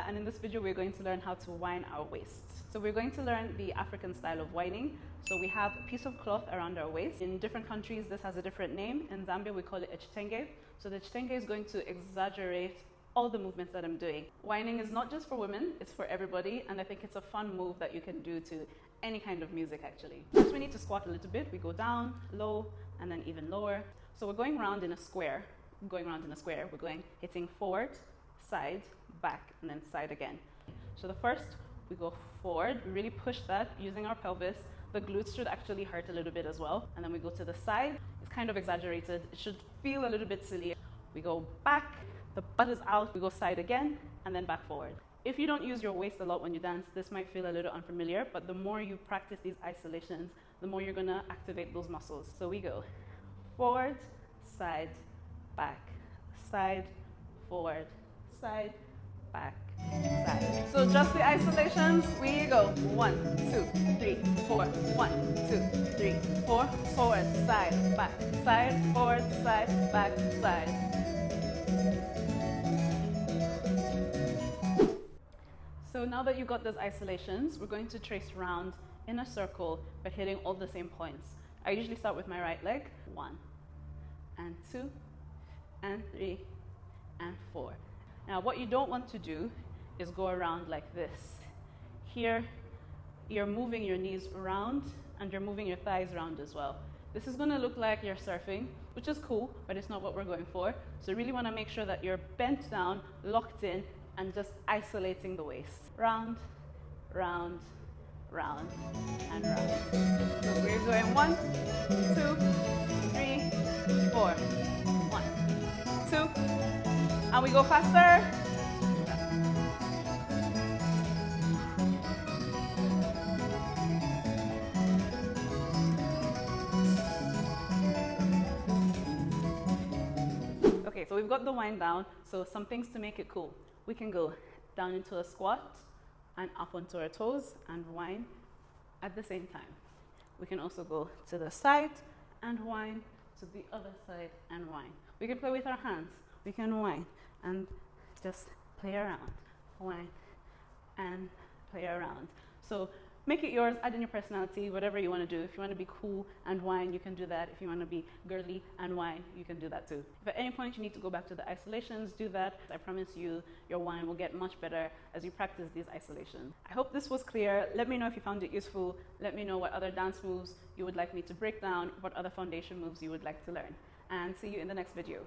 and in this video we're going to learn how to whine our waist. So we're going to learn the African style of whining. So we have a piece of cloth around our waist. In different countries this has a different name. In Zambia we call it a chitenge. So the chitenge is going to exaggerate all the movements that I'm doing. Whining is not just for women, it's for everybody, and I think it's a fun move that you can do to any kind of music actually. First we need to squat a little bit. We go down, low, and then even lower. So we're going around in a square. We're going hitting forward, side, back, and then side again. So the first, we go forward, we really push that using our pelvis. The glutes should actually hurt a little bit as well. And then we go to the side. It's kind of exaggerated. It should feel a little bit silly. We go back, the butt is out, we go side again, and then back forward. If you don't use your waist a lot when you dance, this might feel a little unfamiliar, but the more you practice these isolations, the more you're gonna activate those muscles. So we go forward, side, back, side, forward, side, back, side. So just the isolations, we go 1, 2, 3, 4, 1, 2, 3, 4, forward, side, back, forward, side, back, side. So now that you've got those isolations, we're going to trace round in a circle, but hitting all the same points. I usually start with my right leg, 1, and 2, and 3, and 4. Now what you don't want to do is go around like this. Here, you're moving your knees around, and you're moving your thighs around as well. This is gonna look like you're surfing, which is cool, but it's not what we're going for. So you really wanna make sure that you're bent down, locked in, and just isolating the waist. Round, round, round, and round. So we're going 1, 2, 3, 4. 1, 2, and we go faster. Okay, so we've got the whine down, so some things to make it cool. We can go down into a squat and up onto our toes and whine at the same time. We can also go to the side and whine, to the other side and whine. We can play with our hands. We can whine and just play around, whine and play around. So make it yours, add in your personality, whatever you want to do. If you want to be cool and whine, you can do that. If you want to be girly and whine, you can do that too. If at any point you need to go back to the isolations, do that. I promise you, your whine will get much better as you practice these isolations. I hope this was clear. Let me know if you found it useful. Let me know what other dance moves you would like me to break down, what other foundation moves you would like to learn. And see you in the next video.